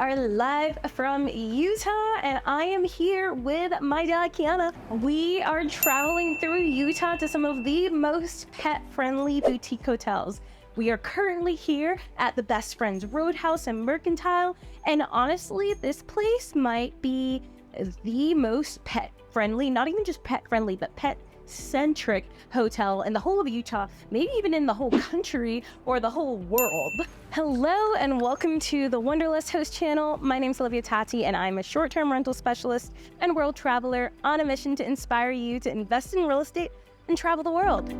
are live from Utah, and I am here with my dog Kiana. We are traveling through Utah to some of the most pet-friendly boutique hotels. We are currently here at the Best Friends Roadhouse and Mercantile, and honestly, this place might be the most pet-friendly, not even just pet-friendly, but pet-centric hotel in the whole of Utah, maybe even in the whole country or the whole world. Hello and welcome to the Wanderlust host channel. My name's Olivia Tati and I'm a short-term rental specialist and world traveler on a mission to inspire you to invest in real estate and travel the world.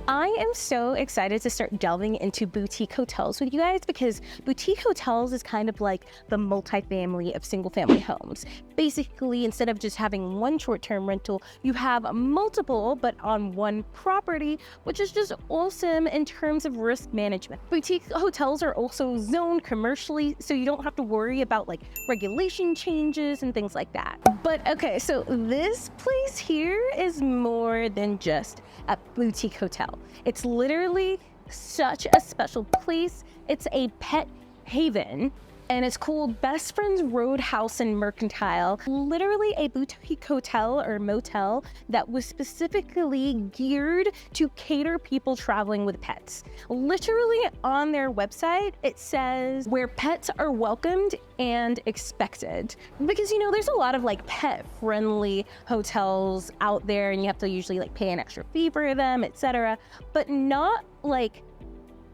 I am so excited to start delving into boutique hotels with you guys because boutique hotels is kind of like the multifamily of single family homes. Basically, instead of just having one short-term rental, you have multiple, but on one property, which is just awesome in terms of risk management. Boutique hotels are also zoned commercially, so you don't have to worry about like regulation changes and things like that. But okay, so this place here is more than just a boutique hotel. It's literally such a special place. It's a pet haven, and it's called Best Friends Roadhouse and Mercantile. Literally a boutique hotel or motel that was specifically geared to cater people traveling with pets. Literally on their website, it says where pets are welcomed and expected. Because you know, there's a lot of like pet-friendly hotels out there and you have to usually like pay an extra fee for them, etc. But not like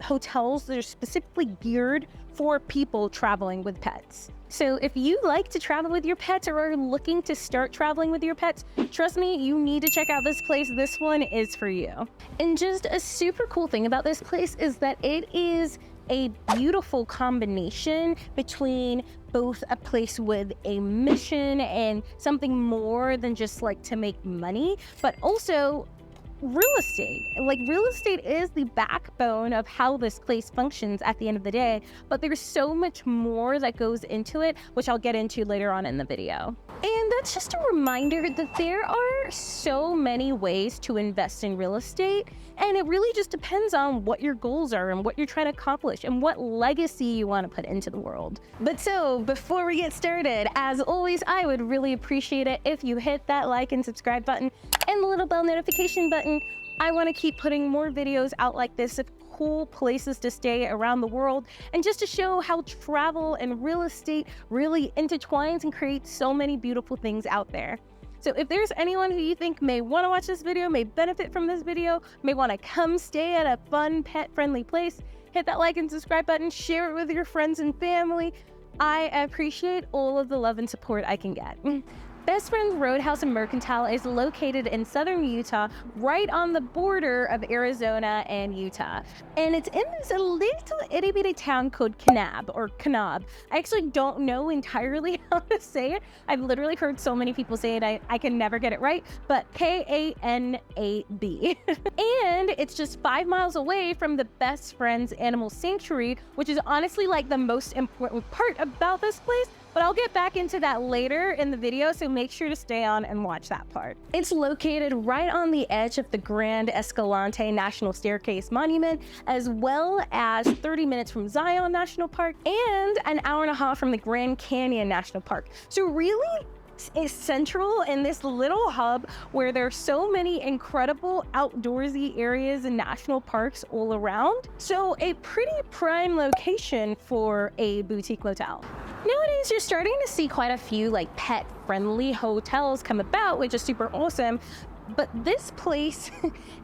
hotels that are specifically geared for people traveling with pets. So if you like to travel with your pets or are looking to start traveling with your pets, trust me, you need to check out this place. This one is for you. And just a super cool thing about this place is that it is a beautiful combination between both a place with a mission and something more than just like to make money, but also real estate. Like, real estate is the backbone of how this place functions at the end of the day, but there's so much more that goes into it, which I'll get into later on in the video. And that's just a reminder that there are so many ways to invest in real estate, and it really just depends on what your goals are and what you're trying to accomplish and what legacy you want to put into the world. But so before we get started, as always, I would really appreciate it if you hit that like and subscribe button and the little bell notification button. I want to keep putting more videos out like this of cool places to stay around the world, and just to show how travel and real estate really intertwines and creates so many beautiful things out there. So if there's anyone who you think may want to watch this video, may benefit from this video, may want to come stay at a fun pet-friendly place, hit that like and subscribe button, share it with your friends and family. I appreciate all of the love and support I can get. Best Friends Roadhouse and Mercantile is located in southern Utah, right on the border of Arizona and Utah. And it's in this little itty bitty town called 𝐤𝐤𝐤. I actually don't know entirely how to say it. I've literally heard so many people say it, I can never get it right, but 𝐤𝐤𝐤. And it's just 5 miles away from the Best Friends Animal Sanctuary, which is honestly like the most important part about this place. But I'll get back into that later in the video, so make sure to stay on and watch that part. It's located right on the edge of the Grand Escalante National Staircase Monument, as well as 30 minutes from Zion National Park and an hour and a half from the Grand Canyon National Park. So really, is central in this little hub where there's so many incredible outdoorsy areas and national parks all around. So a pretty prime location for a boutique motel. Nowadays, you're starting to see quite a few like pet-friendly hotels come about, which is super awesome. But this place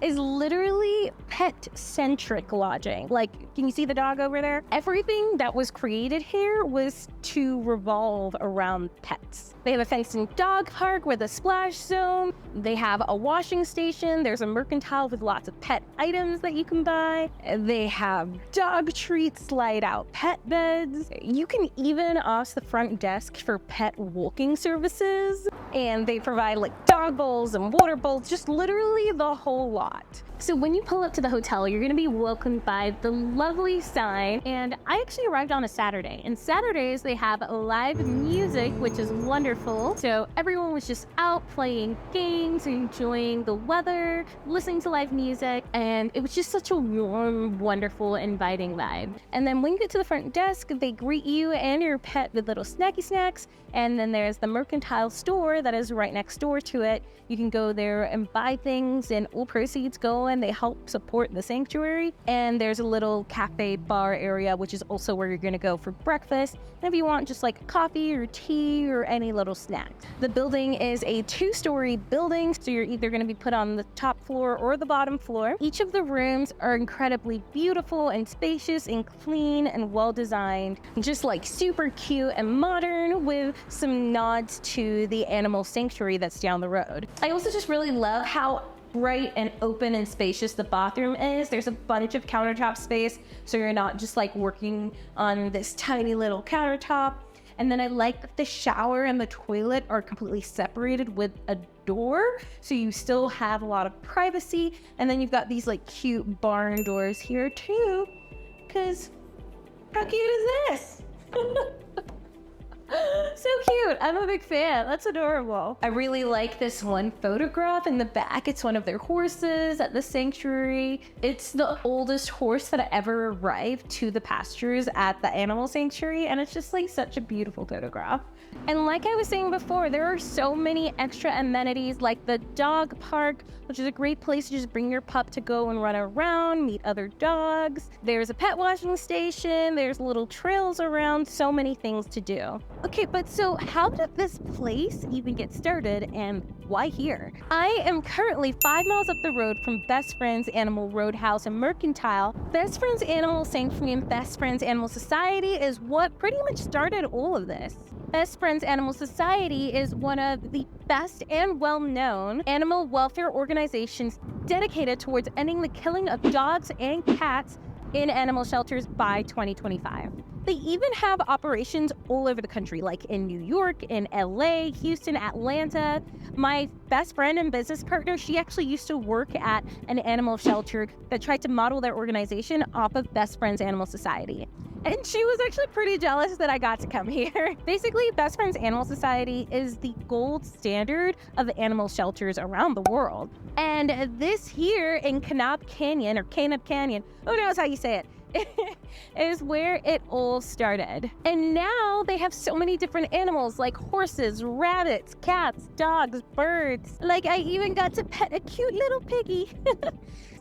is literally pet-centric lodging. Like, can you see the dog over there? Everything that was created here was to revolve around pets. They have a fenced-in dog park with a splash zone. They have a washing station. There's a mercantile with lots of pet items that you can buy. They have dog treats, slide-out pet beds. You can even ask the front desk for pet walking services. And they provide like dog bowls and water bowls well, just literally the whole lot. So when you pull up to the hotel, you're gonna be welcomed by the lovely sign. And I actually arrived on a Saturday. And Saturdays, they have live music, which is wonderful. So everyone was just out playing games, enjoying the weather, listening to live music. And it was just such a warm, wonderful, inviting vibe. And then when you get to the front desk, they greet you and your pet with little snacky snacks. And then there's the mercantile store that is right next door to it. You can go there and buy things, and all proceeds go and they help support the sanctuary. And there's a little cafe bar area, which is also where you're gonna go for breakfast. And if you want just like coffee or tea or any little snack. The building is a 2-story building, so you're either gonna be put on the top floor or the bottom floor. Each of the rooms are incredibly beautiful and spacious and clean and well designed, just like super cute and modern with some nods to the animal sanctuary that's down the road. I also just really love how bright and open and spacious the bathroom is. There's a bunch of countertop space, so you're not just like working on this tiny little countertop. And then I like that the shower and the toilet are completely separated with a door, so you still have a lot of privacy. And then you've got these like cute barn doors here too, because how cute is this? So cute. I'm a big fan. That's adorable. I really like this one photograph in the back. It's one of their horses at the sanctuary. It's the oldest horse that ever arrived to the pastures at the animal sanctuary, and it's just like such a beautiful photograph. And like I was saying before, there are so many extra amenities like the dog park, which is a great place to just bring your pup to go and run around, meet other dogs. There's a pet washing station, there's little trails around, so many things to do. Okay, but so how did this place even get started and why here? I am currently 5 miles up the road from Best Friends Animal Roadhouse and Mercantile. Best Friends Animal Sanctuary and Best Friends Animal Society is what pretty much started all of this. Best Friends Animal Society is one of the best and well-known animal welfare organizations dedicated towards ending the killing of dogs and cats in animal shelters by 2025. They even have operations all over the country, like in New York, in LA, Houston, Atlanta. My best friend and business partner, she actually used to work at an animal shelter that tried to model their organization off of Best Friends Animal Society. And she was actually pretty jealous that I got to come here. Basically, Best Friends Animal Society is the gold standard of animal shelters around the world. And this here in Kanab Canyon, or Kanab Canyon, who knows how you say it, is where it all started. And now they have so many different animals like horses, rabbits, cats, dogs, birds. Like I even got to pet a cute little piggy.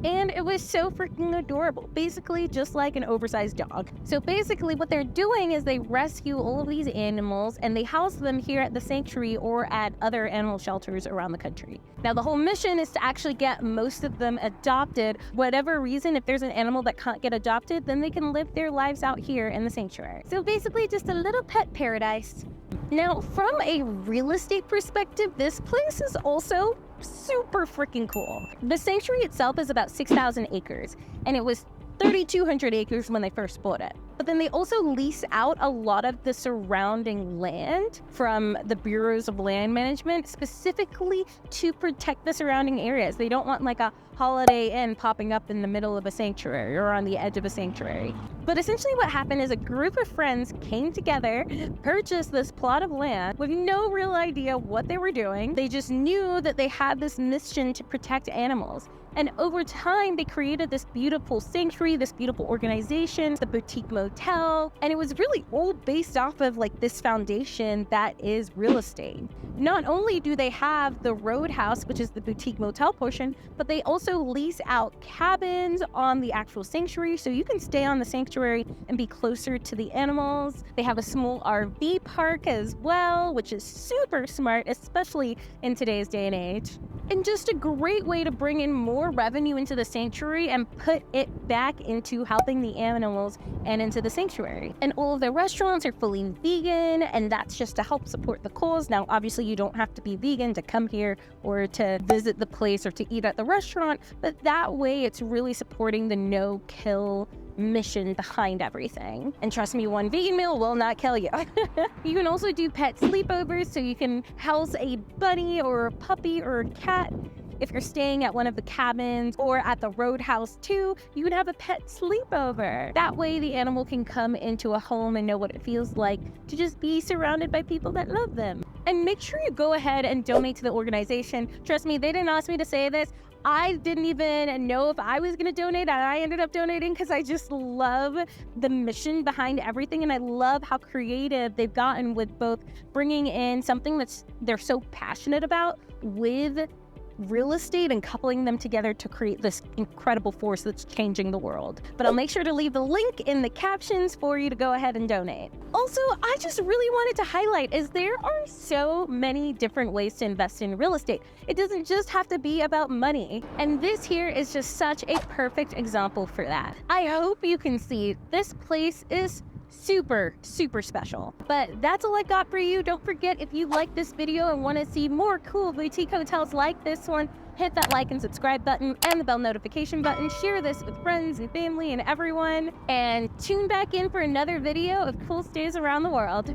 And it was so freaking adorable, basically just like an oversized dog. So basically what they're doing is they rescue all of these animals and they house them here at the sanctuary or at other animal shelters around the country. Now the whole mission is to actually get most of them adopted. Whatever reason, if there's an animal that can't get adopted, then they can live their lives out here in the sanctuary. So basically just a little pet paradise. Now from a real estate perspective, this place is also super freaking cool. The sanctuary itself is about 6,000 acres, and it was 3,200 acres when they first bought it. But then they also lease out a lot of the surrounding land from the bureaus of land management, specifically to protect the surrounding areas. They don't want like a Holiday Inn popping up in the middle of a sanctuary or on the edge of a sanctuary. But essentially what happened is a group of friends came together, purchased this plot of land with no real idea what they were doing. They just knew that they had this mission to protect animals. And over time, they created this beautiful sanctuary, this beautiful organization, the boutique motel, and it was really all based off of like this foundation that is real estate. Not only do they have the Roadhouse, which is the boutique motel portion, but they also lease out cabins on the actual sanctuary, so you can stay on the sanctuary and be closer to the animals. They have a small RV park as well, which is super smart, especially in today's day and age. And just a great way to bring in more revenue into the sanctuary and put it back into helping the animals and into the sanctuary. And all of the restaurants are fully vegan, and that's just to help support the cause. Now, obviously, you don't have to be vegan to come here or to visit the place or to eat at the restaurant, but that way it's really supporting the no-kill mission behind everything. And trust me, one vegan meal will not kill you. You can also do pet sleepovers, so you can house a bunny or a puppy or a cat if you're staying at one of the cabins or at the Roadhouse too, you can have a pet sleepover. That way the animal can come into a home and know what it feels like to just be surrounded by people that love them. And make sure you go ahead and donate to the organization. Trust me, they didn't ask me to say this. I didn't even know if I was gonna donate, and I ended up donating because I just love the mission behind everything, and I love how creative they've gotten with both bringing in something they're so passionate about with real estate and coupling them together to create this incredible force that's changing the world. But I'll make sure to leave the link in the captions for you to go ahead and donate. Also, I just really wanted to highlight is there are so many different ways to invest in real estate. It doesn't just have to be about money. And this here is just such a perfect example for that. I hope you can see this place is super special. But that's all I've got for you. Don't forget, if you like this video and want to see more cool boutique hotels like this one, hit that like and subscribe button and the bell notification button. Share this with friends and family and everyone, and tune back in for another video of cool stays around the world.